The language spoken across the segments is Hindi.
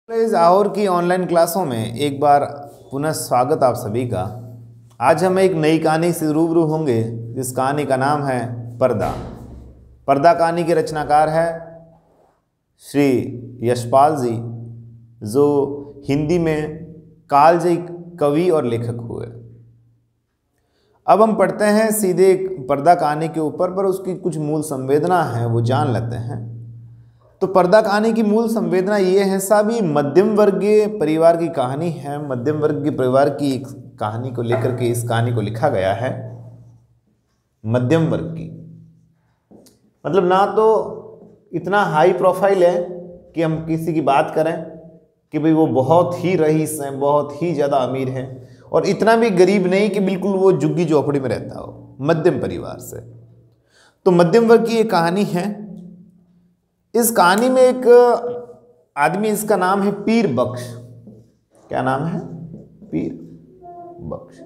इस आहोर की ऑनलाइन क्लासों में एक बार पुनः स्वागत आप सभी का। आज हम एक नई कहानी से रूबरू होंगे जिस कहानी का नाम है पर्दा। पर्दा कहानी के रचनाकार है श्री यशपाल जी, जो हिंदी में कालजयी कवि और लेखक हुए। अब हम पढ़ते हैं सीधे पर्दा कहानी के ऊपर, पर उसकी कुछ मूल संवेदना है वो जान लेते हैं। तो पर्दा कहानी की मूल संवेदना ये है साहब, ये मध्यम वर्गीय परिवार की कहानी है। मध्यम वर्गीय परिवार की एक कहानी को लेकर के इस कहानी को लिखा गया है। मध्यम वर्ग की मतलब ना तो इतना हाई प्रोफाइल है कि हम किसी की बात करें कि भाई वो बहुत ही रईस हैं, बहुत ही ज़्यादा अमीर हैं, और इतना भी गरीब नहीं कि बिल्कुल वो झुग्गी झोपड़ी में रहता हो। मध्यम परिवार से तो मध्यम वर्ग की ये कहानी है। इस कहानी में एक आदमी, इसका नाम है पीर बख्श। क्या नाम है? पीर बख्श।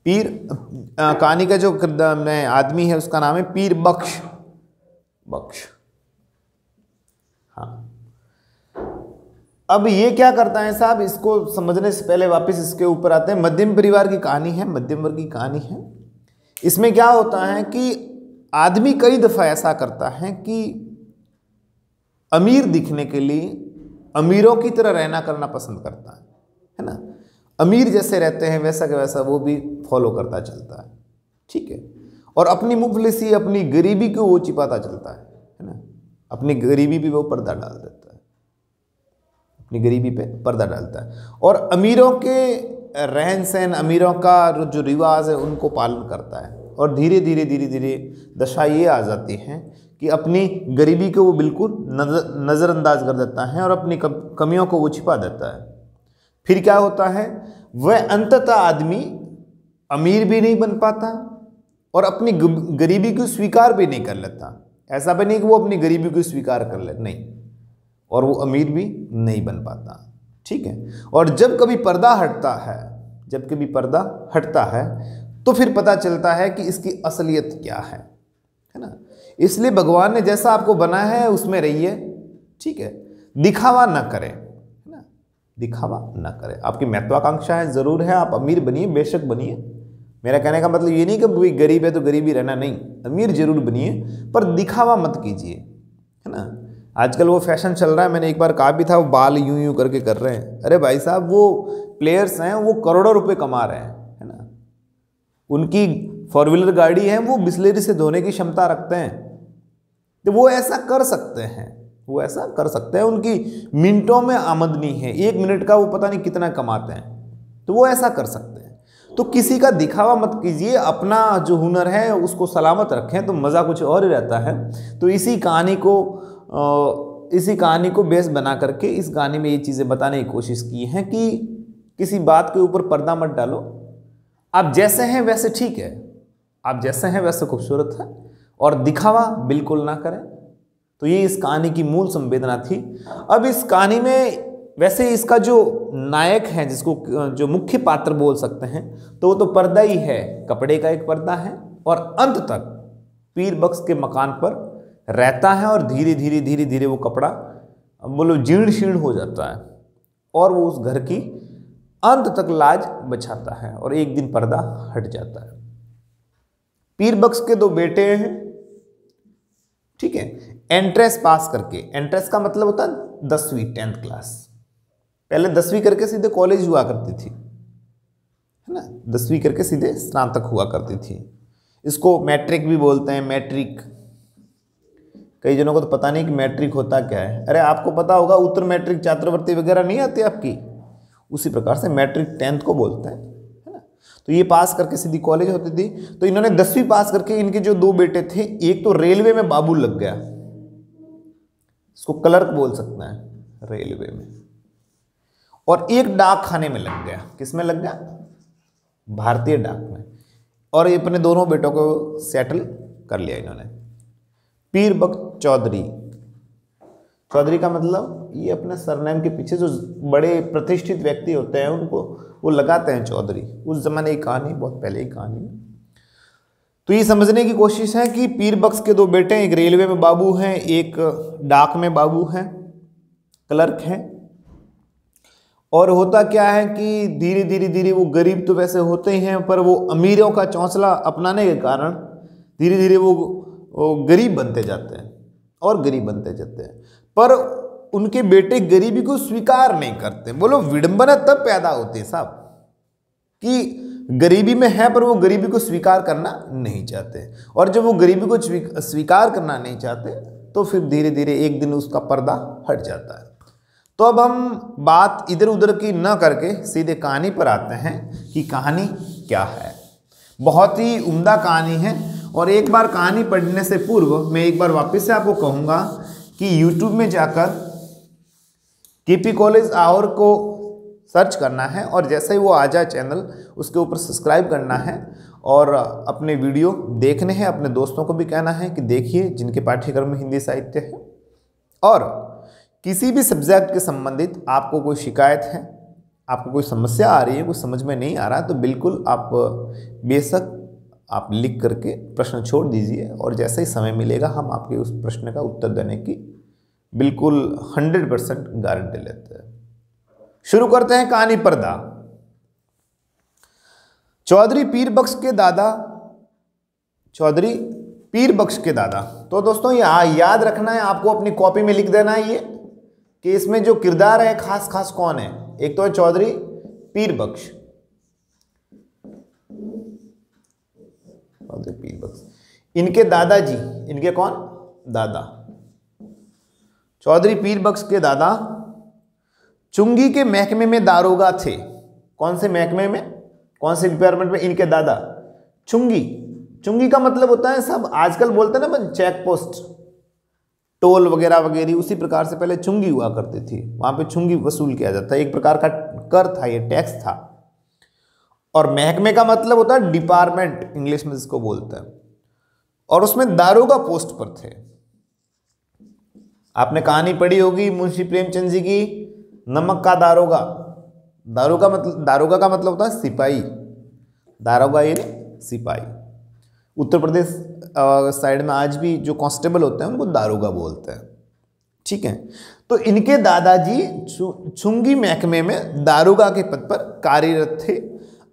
पीर कहानी का जो आदमी है उसका नाम है पीर बख्श। हाँ, अब ये क्या करता है साहब, इसको समझने से पहले वापस इसके ऊपर आते हैं। मध्यम परिवार की कहानी है, मध्यम वर्ग की कहानी है। इसमें क्या होता है कि आदमी कई दफ़ा ऐसा करता है कि अमीर दिखने के लिए अमीरों की तरह रहना करना पसंद करता है ना। अमीर जैसे रहते हैं वैसा का वैसा वो भी फॉलो करता चलता है, ठीक है। और अपनी मुफलिसी, अपनी गरीबी को वो छिपाता चलता है ना। अपनी गरीबी पे वो पर्दा डाल देता है, अपनी गरीबी पे पर्दा डालता है। और अमीरों के रहन सहन, अमीरों का जो रिवाज है उनको पालन करता है। और धीरे धीरे धीरे धीरे दशा ये आ जाती है कि अपनी गरीबी को वो बिल्कुल नज़रअंदाज कर देता है और अपनी कमियों को वो छिपा देता है। फिर क्या होता है, वह अंततः आदमी अमीर भी नहीं बन पाता और अपनी गरीबी को स्वीकार भी नहीं कर लेता। ऐसा भी नहीं कि वो अपनी गरीबी को स्वीकार कर ले, नहीं, और वो अमीर भी नहीं बन पाता, ठीक है। और जब कभी पर्दा हटता है तो फिर पता चलता है कि इसकी असलियत क्या है ना। इसलिए भगवान ने जैसा आपको बनाया है उसमें रहिए, ठीक है। दिखावा ना करें, है ना, दिखावा ना करें। आपकी महत्वाकांक्षा है, ज़रूर है, आप अमीर बनिए, बेशक बनिए। मेरा कहने का मतलब ये नहीं कि भाई गरीब है तो गरीबी रहना, नहीं, अमीर जरूर बनिए, पर दिखावा मत कीजिए, है ना। आजकल वो फैशन चल रहा है, मैंने एक बार कहा भी था, वो बाल यूं यूं करके कर रहे हैं। अरे भाई साहब, वो प्लेयर्स हैं, वो करोड़ों रुपए कमा रहे हैं, है ना। उनकी 4 व्हीलर गाड़ी है, वो बिस्लेरी से धोने की क्षमता रखते हैं, तो वो ऐसा कर सकते हैं। उनकी मिनटों में आमदनी है, 1 मिनट का वो पता नहीं कितना कमाते हैं, तो वो ऐसा कर सकते हैं। तो किसी का दिखावा मत कीजिए, अपना जो हुनर है उसको सलामत रखें तो मज़ा कुछ और ही रहता है। तो इसी कहानी को बेस बना करके इस कहानी में ये चीज़ें बताने की कोशिश की हैं कि किसी बात के ऊपर पर्दा मत डालो। आप जैसे हैं वैसे ठीक है, आप जैसे हैं वैसे खूबसूरत है, और दिखावा बिल्कुल ना करें। तो ये इस कहानी की मूल संवेदना थी। अब इस कहानी में वैसे इसका जो नायक है, जिसको जो मुख्य पात्र बोल सकते हैं, तो वो तो पर्दा ही है, कपड़े का एक पर्दा है। और अंत तक पीर बख्श के मकान पर रहता है और धीरे धीरे वो कपड़ा बोलो जीर्ण शीर्ण हो जाता है और वो उस घर की अंत तक लाज बचाता है और एक दिन पर्दा हट जाता है। पीर बख्श के 2 बेटे हैं, ठीक है। एंट्रेंस पास करके, एंट्रेंस का मतलब होता है 10वीं 10th क्लास। पहले 10वीं करके सीधे कॉलेज हुआ करती थी, है ना। 10वीं करके सीधे स्नातक हुआ करती थी। इसको मैट्रिक भी बोलते हैं, मैट्रिक। कई जनों को तो पता नहीं कि मैट्रिक होता क्या है। अरे आपको पता होगा, उत्तर मैट्रिक छात्रवृत्ति वगैरह नहीं आती आपकी, उसी प्रकार से मैट्रिक 10th को बोलते हैं, है ना। तो ये पास करके सीधी कॉलेज होती थी। तो इन्होंने 10वीं पास करके, इनके जो 2 बेटे थे, एक तो रेलवे में बाबू लग गया, इसको क्लर्क बोल सकते हैं रेलवे में, और एक डाक खाने में लग गया। किस में लग गया? भारतीय डाक में। और ये अपने दोनों बेटों को सेटल कर लिया इन्होंने। पीर बख्श चौधरी का मतलब ये अपने सरनेम के पीछे जो बड़े प्रतिष्ठित व्यक्ति होते हैं उनको वो लगाते हैं चौधरी। उस जमाने की कहानी, बहुत पहले की कहानी। तो ये समझने की कोशिश है कि पीर बख्श के दो बेटे, एक रेलवे में बाबू हैं, एक डाक में बाबू हैं, क्लर्क हैं। और होता क्या है कि धीरे धीरे धीरे वो गरीब तो वैसे होते ही हैं, पर वो अमीरों का चौंसला अपनाने के कारण धीरे धीरे वो गरीब बनते जाते हैं और गरीब बनते जाते हैं। पर उनके बेटे गरीबी को स्वीकार नहीं करते। बोलो विडंबना तब पैदा होती है साहब कि गरीबी में है पर वो गरीबी को स्वीकार करना नहीं चाहते, और जब वो गरीबी को स्वीकार करना नहीं चाहते तो फिर धीरे धीरे एक दिन उसका पर्दा हट जाता है। तो अब हम बात इधर उधर की न करके सीधे कहानी पर आते हैं कि कहानी क्या है। बहुत ही उम्दा कहानी है, और एक बार कहानी पढ़ने से पूर्व मैं एक बार वापस से आपको कहूँगा कि YouTube में जाकर केपी कॉलेज आवर को सर्च करना है, और जैसे ही वो आ जाए चैनल उसके ऊपर सब्सक्राइब करना है और अपने वीडियो देखने हैं। अपने दोस्तों को भी कहना है कि देखिए जिनके पाठ्यक्रम में हिंदी साहित्य है। और किसी भी सब्जेक्ट के संबंधित आपको कोई शिकायत है, आपको कोई समस्या आ रही है, कुछ समझ में नहीं आ रहा है, तो बिल्कुल आप बेशक आप लिख करके प्रश्न छोड़ दीजिए, और जैसे ही समय मिलेगा हम आपके उस प्रश्न का उत्तर देने की बिल्कुल 100% गारंटी लेते हैं। शुरू करते हैं कहानी पर्दा। चौधरी पीर बख्श के दादा, चौधरी पीर बख्श के दादा। तो दोस्तों ये याद रखना है, आपको अपनी कॉपी में लिख देना है ये कि इसमें जो किरदार है खास खास कौन है। एक तो है चौधरी पीर बख्श, चौधरी पीर बख्श, इनके दादाजी, इनके कौन दादा, चौधरी पीर बख्श के दादा चुंगी के महकमे में दारोगा थे। कौन से महकमे में, कौन से डिपार्टमेंट में? इनके दादा चुंगी। चुंगी का मतलब होता है सब आजकल बोलते हैं ना चेक पोस्ट, टोल वगैरह वगैरह, उसी प्रकार से पहले चुंगी हुआ करती थी, वहां पे चुंगी वसूल किया जाता है, एक प्रकार का कर था, ये टैक्स था। और महकमे का मतलब होता है डिपार्टमेंट, इंग्लिश में जिसको बोलते हैं, और उसमें दारोगा पोस्ट पर थे। आपने कहानी पढ़ी होगी मुंशी प्रेमचंद जी की नमक का दारोगा। दारोगा का मतलब होता है सिपाही, दारोगा ये सिपाही। उत्तर प्रदेश साइड में आज भी जो कांस्टेबल होते हैं उनको दारोगा बोलते हैं, ठीक है। तो इनके दादाजी चुंगी महकमे में दारोगा के पद पर कार्यरत थे।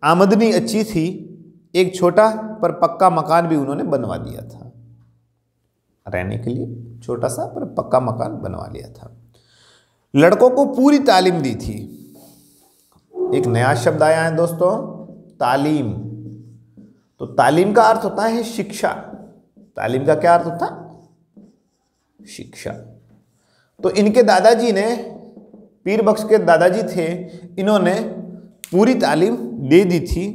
आमदनी अच्छी थी, एक छोटा पर पक्का मकान भी उन्होंने बनवा दिया था, रहने के लिए छोटा सा पर पक्का मकान बनवा लिया था। लड़कों को पूरी तालीम दी थी। एक नया शब्द आया है दोस्तों, तालीम। तो तालीम का अर्थ होता है शिक्षा। तालीम का क्या अर्थ होता है? शिक्षा। तो इनके दादाजी ने, पीर बख्श के दादाजी थे, इन्होंने पूरी तालीम दे दी थी।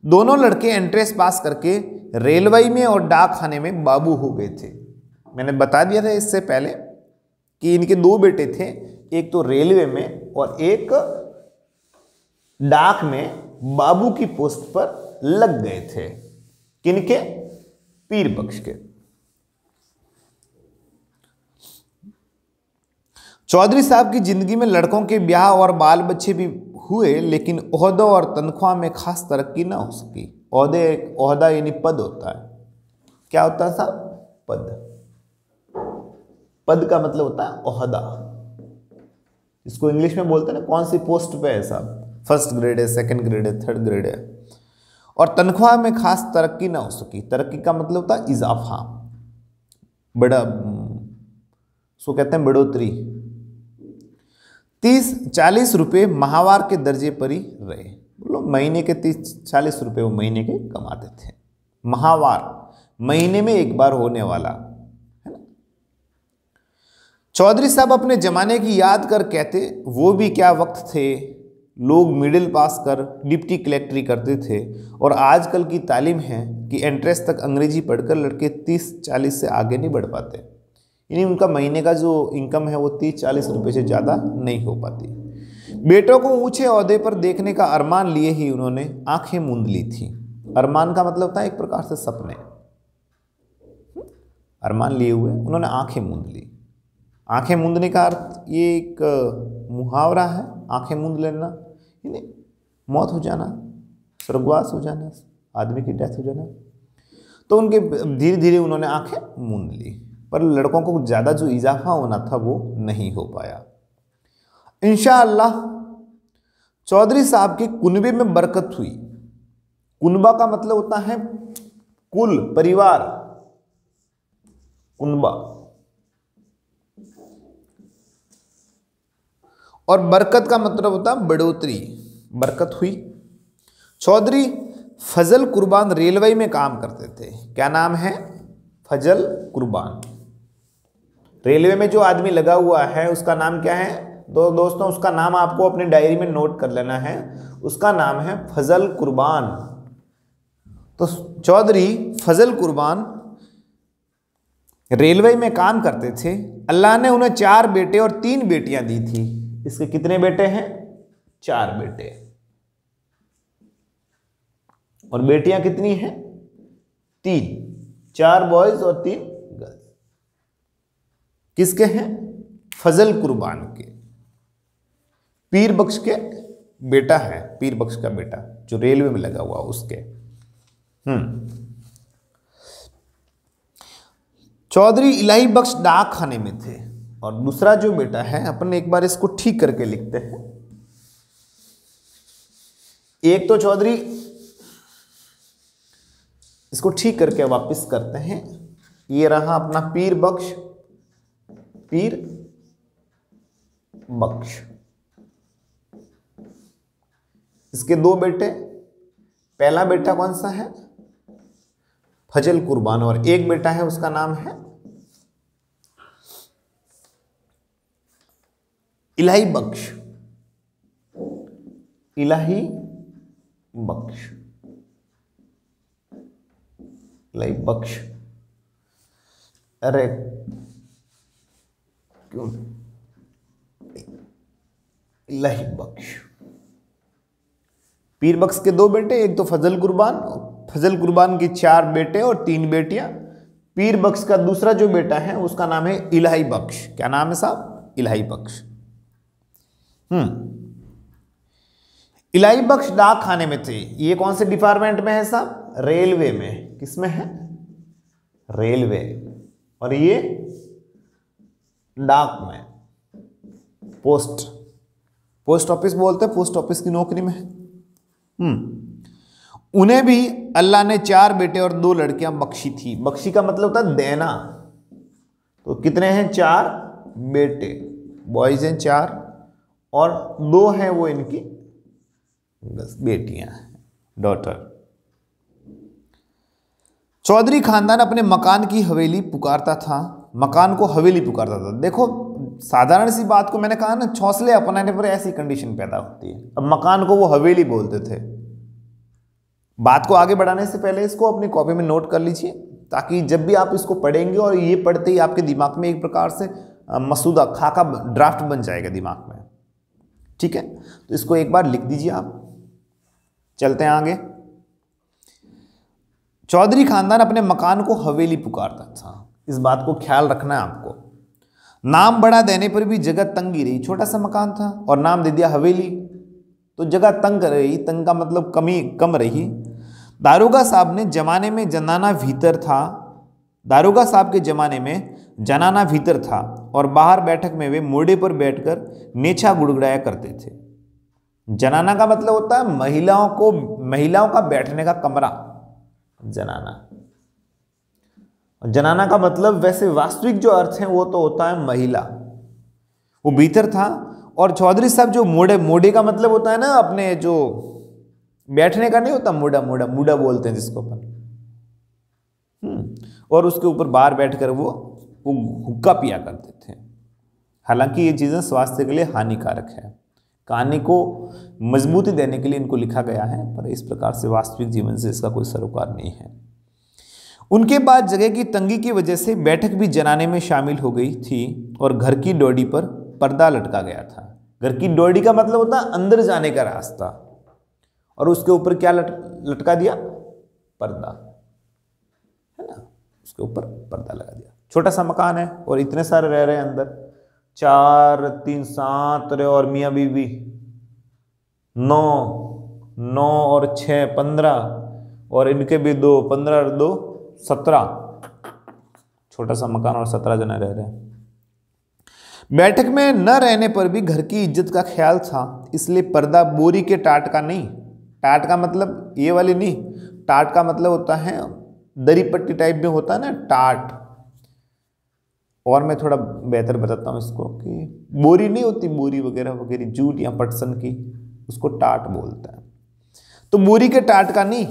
दोनों लड़के एंट्रेंस पास करके रेलवे में और डाक खाने में बाबू हो गए थे। मैंने बता दिया था इससे पहले कि इनके दो बेटे थे, एक तो रेलवे में और एक डाक में बाबू की पोस्ट पर लग गए थे। किनके? पीर बख्श के। चौधरी साहब की जिंदगी में लड़कों के ब्याह और बाल बच्चे भी हुए, लेकिन ओहदों और तनख्वाह में खास तरक्की ना हो सकी। ओहदा यानी पद होता है। क्या होता है साहब? पद। पद का मतलब होता है ओहदा, इसको इंग्लिश में बोलते हैं ना, कौन सी पोस्ट पे है साहब, फर्स्ट ग्रेड है, सेकंड ग्रेड है, थर्ड ग्रेड है। और तनख्वाह में खास तरक्की ना हो सकी। तरक्की का मतलब होता है इजाफा, बड़ा, उसको कहते हैं बढ़ोतरी। 30-40 रुपये माहवार के दर्जे पर ही रहे। बोलो महीने के 30-40 रुपये वो महीने के कमाते थे। माहवार महीने में एक बार होने वाला है ना। चौधरी साहब अपने जमाने की याद कर कहते, वो भी क्या वक्त थे, लोग मिडिल पास कर डिप्टी कलेक्टरी करते थे, और आजकल की तालीम है कि एंट्रेंस तक अंग्रेजी पढ़कर लड़के 30-40 से आगे नहीं बढ़ पाते। यानी उनका महीने का जो इनकम है वो 30-40 रुपये से ज़्यादा नहीं हो पाती। बेटों को ऊंचे ओहदे पर देखने का अरमान लिए ही उन्होंने आंखें मूंद ली थी। अरमान का मतलब होता है एक प्रकार से सपने। अरमान लिए हुए उन्होंने आंखें मूंद ली। आंखें मूंदने का अर्थ ये एक मुहावरा है, आंखें मूंद लेना यानी मौत हो जाना, स्वर्गवास हो जाना, आदमी की डेथ हो जाना। तो उनके धीरे धीरे उन्होंने आंखें मूंद ली, पर लड़कों को ज़्यादा जो इजाफा होना था वो नहीं हो पाया। इंशाअल्लाह चौधरी साहब के कुनबे में बरकत हुई। कुनबा का मतलब होता है कुल, परिवार, कुनबा। और बरकत का मतलब होता है बढ़ोतरी, बरकत हुई। चौधरी फजल कुर्बान रेलवे में काम करते थे। क्या नाम है? फजल कुर्बान। रेलवे में जो आदमी लगा हुआ है उसका नाम क्या है? दोस्तों उसका नाम आपको अपनी डायरी में नोट कर लेना है, उसका नाम है फजल कुर्बान। तो चौधरी फजल कुर्बान रेलवे में काम करते थे। अल्लाह ने उन्हें 4 बेटे और 3 बेटियां दी थी। इसके कितने बेटे हैं? 4 बेटे। और बेटियां कितनी हैं? 3। 4 बॉयज और 3 गर्ल्स। किसके हैं? फजल कुर्बान के। पीर बख्श के बेटा है, पीर बख्श का बेटा जो रेलवे में लगा हुआ उसके। चौधरी इलाही बख्श डाक खाने में थे। और दूसरा जो बेटा है, अपन एक बार इसको ठीक करके लिखते हैं। एक तो चौधरी, इसको ठीक करके वापस करते हैं। ये रहा अपना पीर बख्श, पीर बख्श। इसके 2 बेटे। पहला बेटा कौन सा है? फजल कुर्बान। और एक बेटा है उसका नाम है इलाही बख्श। इलाही बख्श, इलाही बख्श। अरे क्यों? इलाही बख्श। पीर बख्श के 2 बेटे, एक तो फजल कुर्बान। फजल कुर्बान की 4 बेटे और 3 बेटियां। पीर बख्श का दूसरा जो बेटा है उसका नाम है इलाही बख्श। क्या नाम है साहब? इलाही बख्श। इलाही बख्श डाक खाने में थे। ये कौन से डिपार्टमेंट में है साहब? रेलवे में। किसमें है? रेलवे। और ये डाक में, पोस्ट ऑफिस बोलते हैं, पोस्ट ऑफिस की नौकरी में है। उन्हें भी अल्लाह ने 4 बेटे और 2 लड़कियां बख्शी थी। बख्शी का मतलब होता है देना। तो कितने हैं? 4 बेटे, बॉयज हैं 4 और 2 हैं वो इनकी बस बेटियां, डॉटर। चौधरी खानदान अपने मकान की हवेली पुकारता था। मकान को हवेली पुकारता था। देखो साधारण सी बात को मैंने कहा ना, छौसले अपनाने पर ऐसी कंडीशन पैदा होती है। अब मकान को वो हवेली बोलते थे। बात को आगे बढ़ाने से पहले इसको अपनी कॉपी में नोट कर लीजिए, ताकि जब भी आप इसको पढ़ेंगे और ये पढ़ते ही आपके दिमाग में एक प्रकार से मसूदा, खाका, ड्राफ्ट बन जाएगा दिमाग में। ठीक है, तो इसको एक बार लिख दीजिए आप। चलते हैं आगे। चौधरी खानदान अपने मकान को हवेली पुकारता था। इस बात को ख्याल रखना है आपको। नाम बड़ा देने पर भी जगह तंगी रही। छोटा सा मकान था और नाम दे दिया हवेली, तो जगह तंग रही। तंग का मतलब कम रही। दारोगा साहब ने जमाने में जनाना भीतर था। दारोगा साहब के जमाने में जनाना भीतर था और बाहर बैठक में वे मोड़े पर बैठकर नेछा गुड़गुड़ाया करते थे। जनाना का मतलब होता है महिलाओं का बैठने का कमरा, जनाना। जनाना का मतलब वैसे वास्तविक जो अर्थ है वो तो होता है महिला। वो भीतर था। और चौधरी साहब जो मोड़े का मतलब होता है ना, अपने जो बैठने का नहीं होता, मुड़ा बोलते हैं जिसको अपन। और उसके ऊपर बाहर बैठकर वो हुक्का पिया करते थे। हालांकि ये चीज़ें स्वास्थ्य के लिए हानिकारक है। कहानी को मजबूती देने के लिए इनको लिखा गया है, पर इस प्रकार से वास्तविक जीवन से इसका कोई सरोकार नहीं है। उनके बाद जगह की तंगी की वजह से बैठक भी जनाने में शामिल हो गई थी और घर की डोडी पर पर्दा लटका गया था। घर की डोडी का मतलब होता है अंदर जाने का रास्ता, और उसके ऊपर क्या लटका दिया? पर्दा, है ना, उसके ऊपर पर्दा लगा दिया। छोटा सा मकान है और इतने सारे रह रहे हैं अंदर, 4 3 7 रहे, और मियाँ बीवी 9 और 6 15, और इनके भी 2 15 और 2 17, छोटा सा मकान और 17 जने रह रहे हैं। बैठक में न रहने पर भी घर की इज्जत का ख्याल था, इसलिए पर्दा बोरी के टाट का नहीं, टाट का मतलब ये वाली नहीं, टाट का मतलब होता है दरी पट्टी टाइप में होता है ना टाट, और मैं थोड़ा बेहतर बताता हूँ इसको कि बोरी नहीं होती, बोरी वगैरह वगैरह जूट या पटसन की, उसको टाट बोलता है। तो बोरी के टाट का नहीं,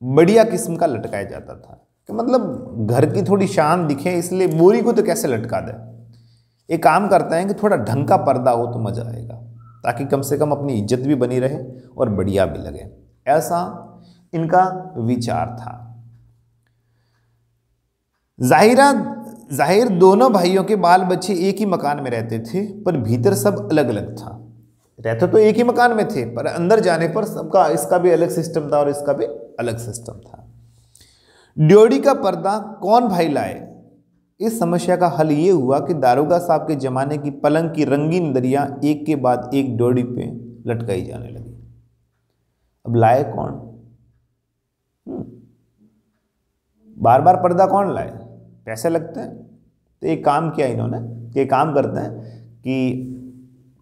बढ़िया किस्म का लटकाया जाता था, कि मतलब घर की थोड़ी शान दिखे, इसलिए बोरी को तो कैसे लटका दे। एक काम करते हैं कि थोड़ा ढंग का पर्दा हो तो मजा आएगा, ताकि कम से कम अपनी इज्जत भी बनी रहे और बढ़िया भी लगे। ऐसा इनका विचार था। जाहिर दोनों भाइयों के बाल बच्चे एक ही मकान में रहते थे, पर भीतर सब अलग अलग था। रहते तो एक ही मकान में थे, पर अंदर जाने पर सबका, इसका भी अलग सिस्टम था और इसका भी अलग सिस्टम था। ड्योढ़ी का पर्दा कौन भाई लाए? इस समस्या का हल ये हुआ कि दारोगा साहब के जमाने की पलंग की रंगीन दरियां एक के बाद एक ड्योढ़ी पे लटकाई जाने लगी। अब लाए कौन? बार बार पर्दा कौन लाए? पैसे लगते हैं। तो एक काम किया इन्होंने, ये काम करते हैं कि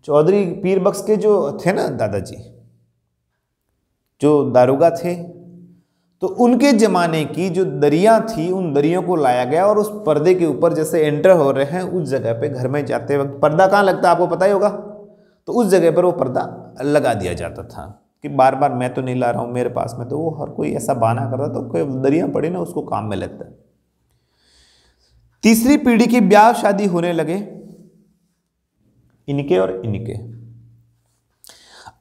चौधरी पीर बख्श के जो थे ना दादाजी, जो दारोगा थे, तो उनके ज़माने की जो दरियाँ थी, उन दरियों को लाया गया और उस पर्दे के ऊपर जैसे एंटर हो रहे हैं, उस जगह पे घर में जाते वक्त पर्दा कहाँ लगता है आपको पता ही होगा, तो उस जगह पर वो पर्दा लगा दिया जाता था कि बार बार मैं तो नहीं ला रहा हूँ, मेरे पास में, तो वो हर कोई ऐसा बहाना करता, तो कोई दरियाँ पड़ी ना उसको काम में लगता है। तीसरी पीढ़ी की ब्याह शादी होने लगे, इनके और इनके।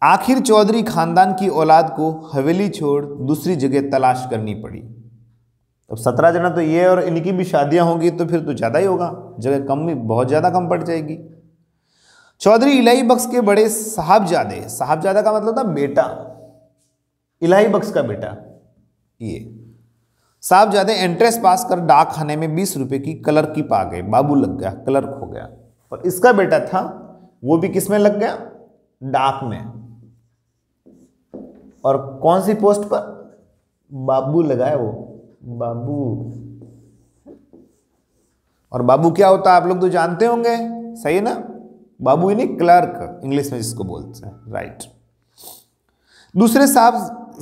आखिर चौधरी खानदान की औलाद को हवेली छोड़ दूसरी जगह तलाश करनी पड़ी। अब 17 जना तो ये और इनकी भी शादियां होंगी, तो फिर तो ज़्यादा ही होगा, जगह कम, बहुत ज़्यादा कम पड़ जाएगी। चौधरी इलाही बख्श के बड़े साहबजादे, साहबजादा का मतलब था बेटा, इलाही बख्श का बेटा, ये साहबजादे एंट्रेंस पास कर डाक खाने में 20 रुपए की क्लर्क की पा गए, बाबू लग गया, क्लर्क हो गया। और इसका बेटा था, वो भी किस में लग गया? डाक में। और कौन सी पोस्ट पर? बाबू लगाया वो, बाबू। और बाबू क्या होता है आप लोग तो जानते होंगे, सही है ना? बाबू ही नहीं, क्लर्क इंग्लिश में जिसको बोलते हैं, राइट। दूसरे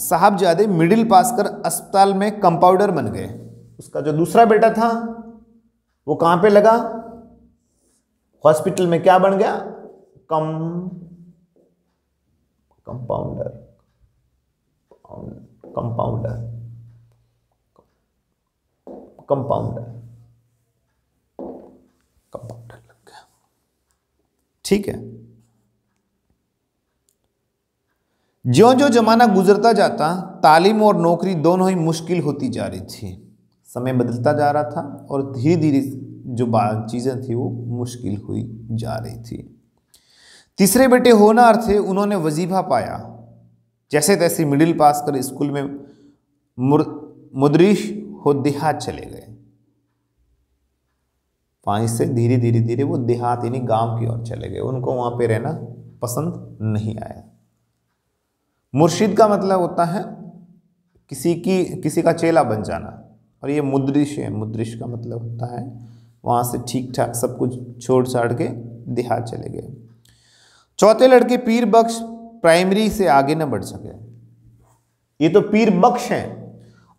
साहबजादे मिडिल पास कर अस्पताल में कंपाउंडर बन गए। उसका जो दूसरा बेटा था वो कहां पे लगा? हॉस्पिटल में क्या बन गया? कंपाउंडर, कंपाउंडर, कंपाउंडर, कंपाउंडर लग गया। ठीक है। ज्यों ज्यों जमाना गुजरता जाता, तालीम और नौकरी दोनों ही मुश्किल होती जा रही थी। समय बदलता जा रहा था और धीरे धीरे जो चीजें थी वो मुश्किल हुई जा रही थी। तीसरे बेटे होनहार थे, उन्होंने वजीफा पाया, जैसे तैसे मिडिल पास कर स्कूल में मुदरिस हो देहात चले गए। वहां से धीरे धीरे धीरे वो देहात यानी गांव की ओर चले गए, उनको वहां पे रहना पसंद नहीं आया। मुर्शिद का मतलब होता है किसी का चेला बन जाना, और ये मुदरिस है, मुदरिस का मतलब होता है वहां से ठीक ठाक सब कुछ छोड़ छाड़ के देहात चले गए। चौथे लड़के पीर बख्श प्राइमरी से आगे न बढ़ सके। ये तो पीर बख्श हैं,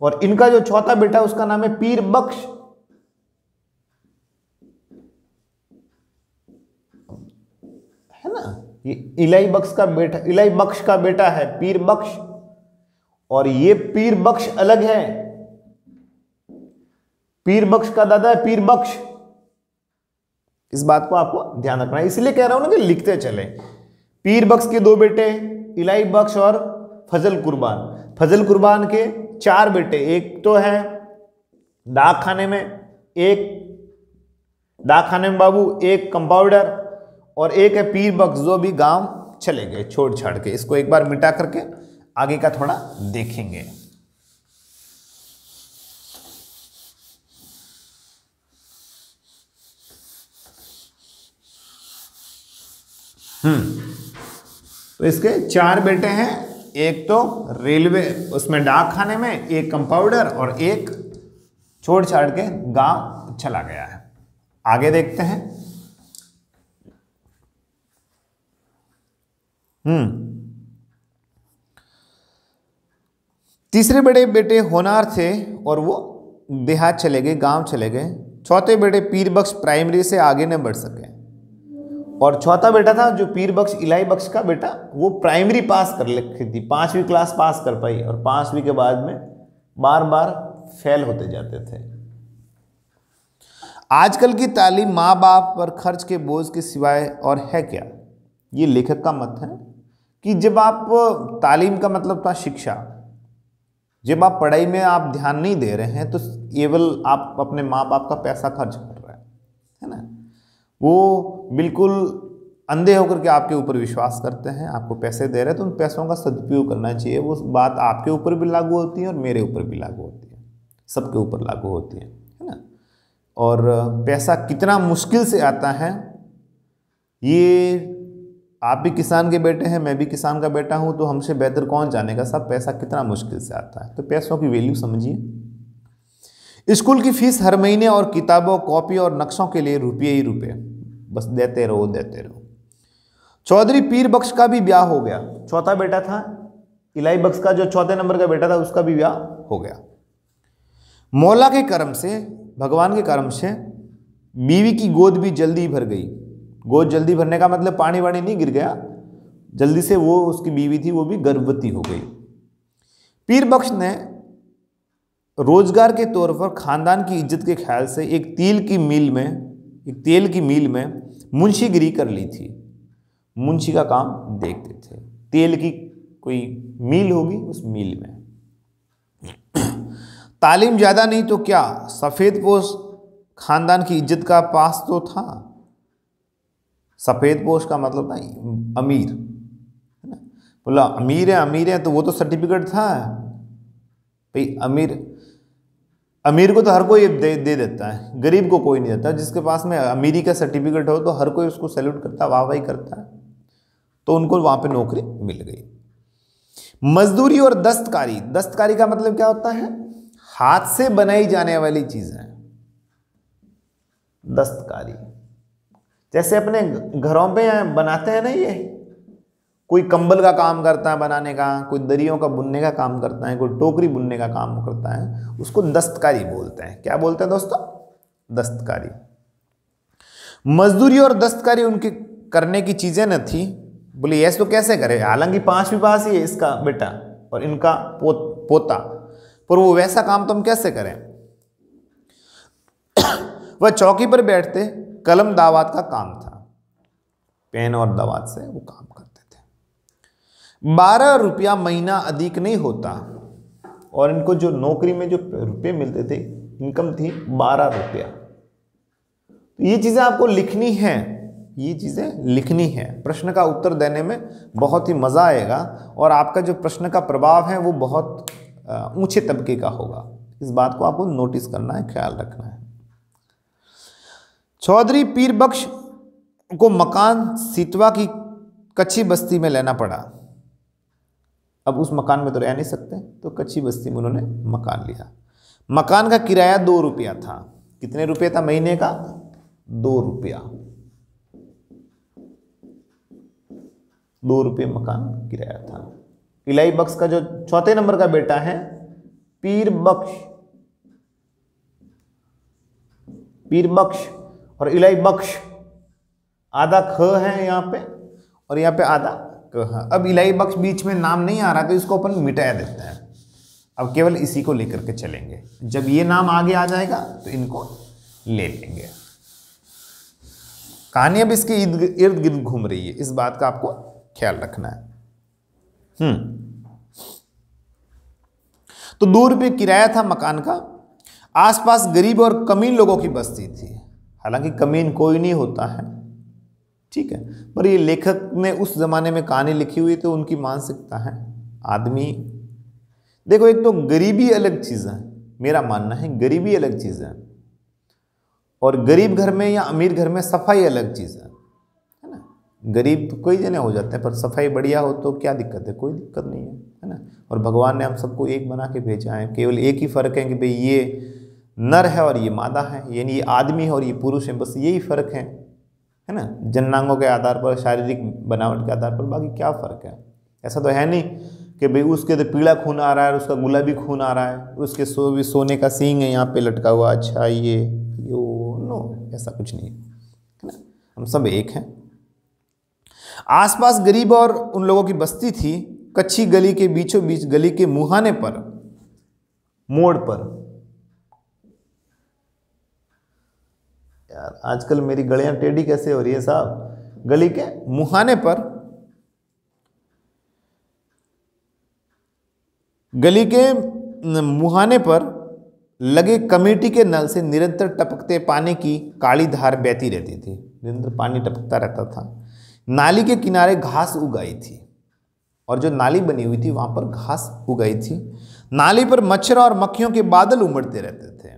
और इनका जो चौथा बेटा उसका नाम है पीर बख्श। है ना? ये इलाही बख्श का बेटा, इलाही बख्श का बेटा है पीर बख्श, और ये पीर बख्श अलग है। पीर बख्श का दादा है पीर बख्श। इस बात को आपको ध्यान रखना है, इसलिए कह रहा हूं ना कि लिखते चले। पीर बख्श के 2 बेटे इलाही बख्श और फजल कुर्बान। फजल कुर्बान के 4 बेटे, एक तो है डाक खाने में, एक डाक खाने में बाबू, एक कंपाउंडर, और एक है पीर बख्श जो भी गांव चले गए छोड़ छाड़ के। इसको एक बार मिटा करके आगे का थोड़ा देखेंगे। तो इसके 4 बेटे हैं, एक तो रेलवे उसमें डाक खाने में, एक कंपाउंडर और एक छोड़ छाड़ के गांव चला गया है। आगे देखते हैं। तीसरे बड़े बेटे होनार थे और वो देहात चले गए, गांव चले गए। चौथे बेटे पीर बख्श प्राइमरी से आगे न बढ़ सके, और चौथा बेटा था जो पीर बख्श इलाही बख्श का बेटा, वो प्राइमरी पास कर रखी थी, 5वीं क्लास पास कर पाई, और 5वीं के बाद में बार बार फेल होते जाते थे। आजकल की तालीम माँ बाप पर खर्च के बोझ के सिवाय और है क्या? ये लेखक का मत है कि जब आप तालीम का मतलब था शिक्षा, जब आप पढ़ाई में आप ध्यान नहीं दे रहे हैं तो केवल आप अपने माँ बाप का पैसा खर्च कर रहे हैं, है ना। वो बिल्कुल अंधे होकर के आपके ऊपर विश्वास करते हैं, आपको पैसे दे रहे हैं तो उन पैसों का सदुपयोग करना चाहिए। वो बात आपके ऊपर भी लागू होती है और मेरे ऊपर भी लागू होती है, सबके ऊपर लागू होती है ना। और पैसा कितना मुश्किल से आता है, ये आप भी किसान के बेटे हैं, मैं भी किसान का बेटा हूं, तो हमसे बेहतर कौन जानेगा सब पैसा कितना मुश्किल से आता है। तो पैसों की वैल्यू समझिए। स्कूल की फीस हर महीने और किताबों, कॉपी और नक्शों के लिए रुपये ही रुपये, बस देते रहो देते रहो। चौधरी पीर बख्श का भी ब्याह हो गया, चौथा बेटा था इलाही बख्श का, जो चौथे नंबर का बेटा था उसका भी ब्याह हो गया। मौला के करम से, भगवान के करम से बीवी की गोद भी जल्दी भर गई। गोद जल्दी भरने का मतलब पानी वाणी नहीं गिर गया, जल्दी से वो उसकी बीवी थी वो भी गर्भवती हो गई। पीर बख्श ने रोजगार के तौर पर खानदान की इज्जत के ख्याल से एक तेल की मिल में मुंशीगिरी कर ली थी। मुंशी का काम देखते थे, तेल की कोई मिल होगी, उस मिल में। तालीम ज्यादा नहीं तो क्या, सफेदपोश खानदान की इज्जत का पास तो था। सफेदपोश का मतलब था अमीर, है ना। बोला अमीर है तो वो तो सर्टिफिकेट था भाई। अमीर को तो हर कोई दे देता है, गरीब को कोई नहीं देता। जिसके पास में अमीरी का सर्टिफिकेट हो तो हर कोई उसको सैल्यूट करता, वाहवाही करता है। तो उनको वहां पे नौकरी मिल गई। मजदूरी और दस्तकारी, दस्तकारी का मतलब क्या होता है? हाथ से बनाई जाने वाली चीजें, दस्तकारी। जैसे अपने घरों पे बनाते हैं ना, ये कोई कंबल का काम करता है बनाने का, कोई दरियों का बुनने का काम करता है, कोई टोकरी बुनने का काम करता है, उसको दस्तकारी बोलते हैं। क्या बोलते हैं दोस्तों? दस्तकारी। मजदूरी और दस्तकारी उनके करने की चीजें न थी। बोले ऐसे तो कैसे करे, हालांकि 5वीं पास ही है इसका बेटा और इनका पोता, पर वो वैसा काम तो हम कैसे करें। वह चौकी पर बैठते, कलम दावात का काम था, पेन और दावात से वो काम करते थे। 12 रुपया महीना अधिक नहीं होता, और इनको जो नौकरी में जो रुपये मिलते थे, इनकम थी 12 रुपया। तो ये चीजें आपको लिखनी है, ये चीजें लिखनी है। प्रश्न का उत्तर देने में बहुत ही मजा आएगा, और आपका जो प्रश्न का प्रभाव है वो बहुत ऊंचे तबके का होगा। इस बात को आपको नोटिस करना है, ख्याल रखना है। चौधरी पीर बख्श को मकान सितवा की कच्ची बस्ती में लेना पड़ा। अब उस मकान में तो रह नहीं सकते, तो कच्ची बस्ती में उन्होंने मकान लिया। मकान का किराया 2 रुपया था। कितने रुपये था महीने का? 2 रुपया। 2 रुपये मकान किराया था। इलाही बख्श का जो चौथे नंबर का बेटा है पीर बख्श और इलाही बख्श, आधा ख है यहाँ पे और यहाँ पे आधा क है। अब इलाही बख्श बीच में नाम नहीं आ रहा तो इसको अपन मिटाया देते हैं। अब केवल इसी को लेकर के चलेंगे। जब ये नाम आगे आ जाएगा तो इनको ले लेंगे। कहानी अब इसके इर्द गिर्द घूम रही है, इस बात का आपको ख्याल रखना है। तो 2 रुपये किराया था मकान का। आसपास गरीब और कमीन लोगों की बस्ती थी। हालांकि कमीन कोई नहीं होता है, ठीक है, पर ये लेखक ने उस जमाने में कहानी लिखी हुई तो उनकी मानसिकता है। आदमी देखो, एक तो गरीबी अलग चीज है, मेरा मानना है गरीबी अलग चीज है, और गरीब घर में या अमीर घर में सफाई अलग चीज है ना। गरीब तो कोई जने हो जाते हैं, पर सफाई बढ़िया हो तो क्या दिक्कत है? कोई दिक्कत नहीं है ना। और भगवान ने हम सबको एक बना के भेजा है। केवल एक ही फर्क है कि भाई ये नर है और ये मादा है, यानी ये आदमी है और ये पुरुष है, बस यही फर्क है ना, जननांगों के आधार पर, शारीरिक बनावट के आधार पर, बाकी क्या फर्क है। ऐसा तो है नहीं कि भाई उसके तो पीला खून आ रहा है, उसका गुलाबी खून आ रहा है, उसके सोने का सींग है यहाँ पे लटका हुआ, अच्छा ये नो, ऐसा कुछ नहीं है ना, हम सब एक हैं। आसपास गरीब और उन लोगों की बस्ती थी। कच्ची गली के बीचों बीच, गली के मुहाने पर, मोड़ पर, यार आजकल मेरी गलियां टेढ़ी कैसे हो रही है साहब, गली के मुहाने पर, गली के मुहाने पर लगे कमेटी के नल से निरंतर टपकते पानी की काली धार बहती रहती थी, निरंतर पानी टपकता रहता था। नाली के किनारे घास उगाई थी, और जो नाली बनी हुई थी वहां पर घास उगाई थी। नाली पर मच्छर और मक्खियों के बादल उमड़ते रहते थे।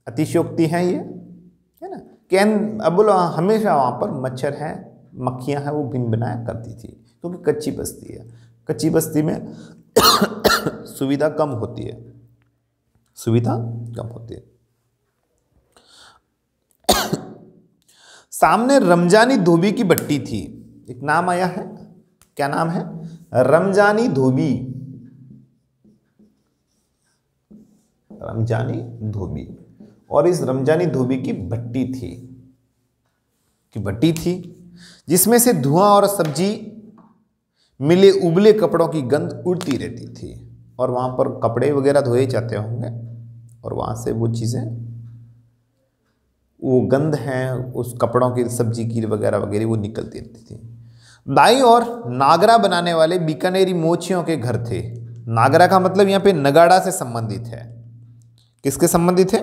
अतिशयोक्ति है ये, है ना, कैन अब बोलो हमेशा वहां पर मच्छर है, मक्खियां हैं, वो भिन भिनाया करती थी, क्योंकि कच्ची बस्ती है। कच्ची बस्ती में सुविधा कम होती है, सुविधा कम होती है। सामने रमजानी धोबी की भट्टी थी। एक नाम आया है, क्या नाम है, रमजानी धोबी, रमजानी धोबी। और इस रमजानी धोबी की भट्टी थी, जिसमें से धुआं और सब्जी मिले उबले कपड़ों की गंध उड़ती रहती थी। और वहां पर कपड़े वगैरह धोए जाते होंगे, और वहां से वो चीजें, वो गंध है उस कपड़ों की, सब्जी की वगैरह वगैरह, वो निकलती रहती थी। दाई और नागरा बनाने वाले बीकानेरी मोचियों के घर थे। नागरा का मतलब यहाँ पे नगाड़ा से संबंधित है। किसके संबंधित है,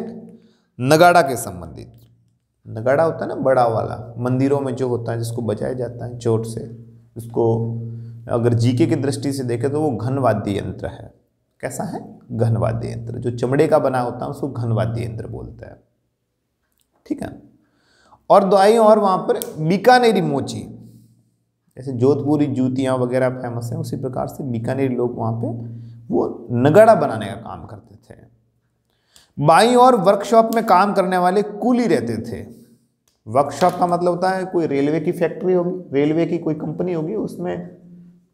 नगाड़ा के संबंधित। नगाड़ा होता है ना बड़ा वाला, मंदिरों में जो होता है, जिसको बजाया जाता है चोट से, उसको अगर जीके की दृष्टि से देखें तो वो घन वाद्य यंत्र है। कैसा है, घन वाद्य यंत्र, जो चमड़े का बना होता है उसको घन वाद्य यंत्र बोलते हैं, ठीक है। और दाई और वहां पर बीकानेरी मोची, जैसे जोधपुरी जूतियां वगैरह फेमस हैं, उसी प्रकार से बीकानेरी लोग वहां पे वो नगाड़ा बनाने का काम करते थे। बाई और वर्कशॉप में काम करने वाले कूली रहते थे। वर्कशॉप का मतलब होता है कोई रेलवे की फैक्ट्री होगी, रेलवे की कोई कंपनी होगी, उसमें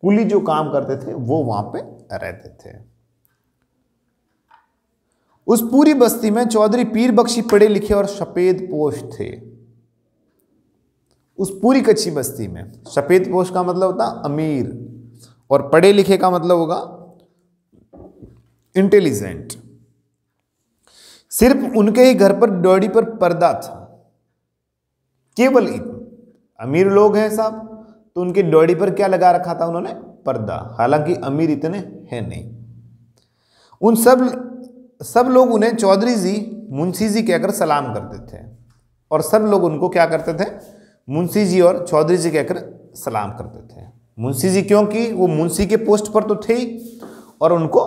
कूली जो काम करते थे वो वहां पे रहते थे। उस पूरी बस्ती में चौधरी पीर बख्शी पढ़े लिखे और सफेद पोश थे। उस पूरी कच्ची बस्ती में सफेद पोश का मतलब होता अमीर, और पढ़े लिखे का मतलब होगा इंटेलिजेंट। सिर्फ उनके ही घर पर डोडी पर पर्दा था, केवल अमीर लोग हैं साहब, तो उनके डोडी पर क्या लगा रखा था उन्होंने, पर्दा। हालांकि अमीर इतने हैं नहीं। उन सब लोग उन्हें चौधरी जी, मुंशी जी कहकर सलाम करते थे, और सब लोग उनको क्या करते थे, मुंशी जी और चौधरी जी कहकर सलाम करते थे। मुंशी जी क्योंकि वो मुंशी के पोस्ट पर तो थे ही, और उनको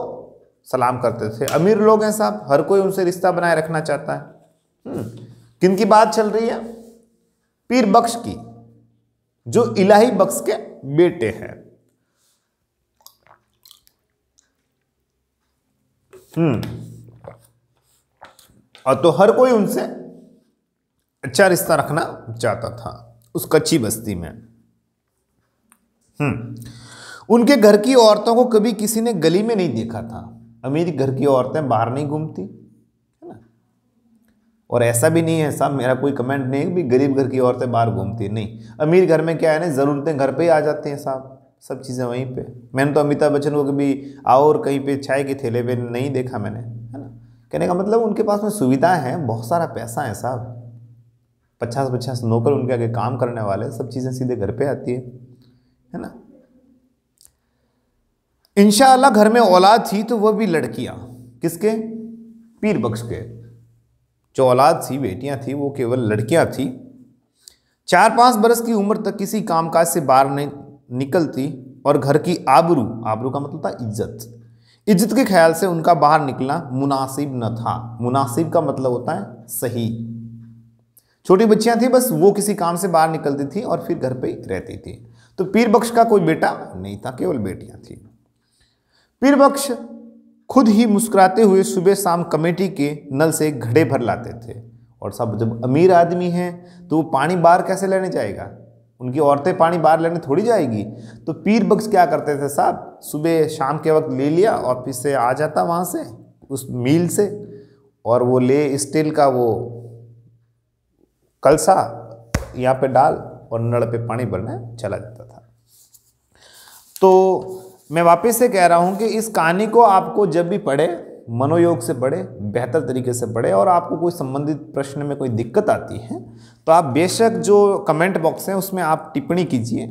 सलाम करते थे। अमीर लोग हैं साहब, हर कोई उनसे रिश्ता बनाए रखना चाहता है। किनकी बात चल रही है, पीर बख्श की, जो इलाही बख्श के बेटे हैं। और तो हर कोई उनसे अच्छा रिश्ता रखना चाहता था उस कच्ची बस्ती में। उनके घर की औरतों को कभी किसी ने गली में नहीं देखा था। अमीर घर की औरतें बाहर नहीं घूमती, है ना। और ऐसा भी नहीं है साहब, मेरा कोई कमेंट नहीं है कि गरीब घर की औरतें बाहर घूमती, नहीं। अमीर घर में क्या है ना, ज़रूरतें घर पे ही आ जाती हैं साहब, सब चीज़ें वहीं पे। मैंने तो अमिताभ बच्चन को कभी और कहीं पे चाय के ठेले पे नहीं देखा मैंने, है ना। कहने का मतलब उनके पास में सुविधाएं हैं, बहुत सारा पैसा है साहब, 50-50 नौकर उनके आगे काम करने वाले, सब चीज़ें सीधे घर पे आती है ना। इंशाअल्लाह घर में औलाद थी तो वह भी लड़कियां, किसके, पीर बख्श के। जो औलाद थी, बेटियां थी, वो केवल लड़कियां थी। 4-5 बरस की उम्र तक किसी कामकाज से बाहर नहीं निकलती, और घर की आबरू का मतलब था इज्जत के ख्याल से उनका बाहर निकलना मुनासिब न था। मुनासिब का मतलब होता है सही। छोटी बच्चियां थी, बस वो किसी काम से बाहर निकलती थी और फिर घर पे ही रहती थी। तो पीर बख्श का कोई बेटा नहीं था, केवल बेटियां थी। पीर बख्श खुद ही मुस्कुराते हुए सुबह शाम कमेटी के नल से घड़े भर लाते थे। और सब जब अमीर आदमी हैं तो वो पानी बाहर कैसे लेने जाएगा, उनकी औरतें पानी बाहर लेने थोड़ी जाएगी। तो पीर बख्श क्या करते थे साहब, सुबह शाम के वक्त ले लिया, ऑफिस से आ जाता वहाँ से उस मील से, और वो ले स्टील का वो कलसा यहाँ पे डाल और नल पे पानी भरने चला जाता था। तो मैं वापस से कह रहा हूँ कि इस कहानी को आपको जब भी पढ़े, मनोयोग से पढ़े, बेहतर तरीके से पढ़े, और आपको कोई संबंधित प्रश्न में कोई दिक्कत आती है तो आप बेशक जो कमेंट बॉक्स है उसमें आप टिप्पणी कीजिए,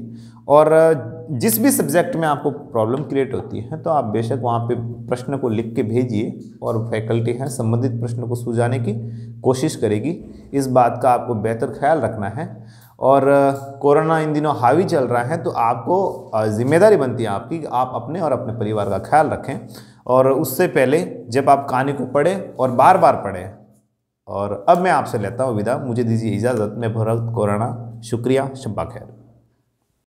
और जिस भी सब्जेक्ट में आपको प्रॉब्लम क्रिएट होती है तो आप बेशक वहाँ पे प्रश्न को लिख के भेजिए, और फैकल्टी है संबंधित प्रश्न को सुलझाने की कोशिश करेगी। इस बात का आपको बेहतर ख्याल रखना है। और कोरोना इन दिनों हावी चल रहा है तो आपको जिम्मेदारी बनती है आपकी कि आप अपने और अपने परिवार का ख्याल रखें। और उससे पहले जब आप कहानी को पढ़ें और बार बार पढ़ें। और अब मैं आपसे लेता हूँ विदा, मुझे दीजिए इजाज़त। मैं भरत कोराना, शुक्रिया, शब्बा खैर।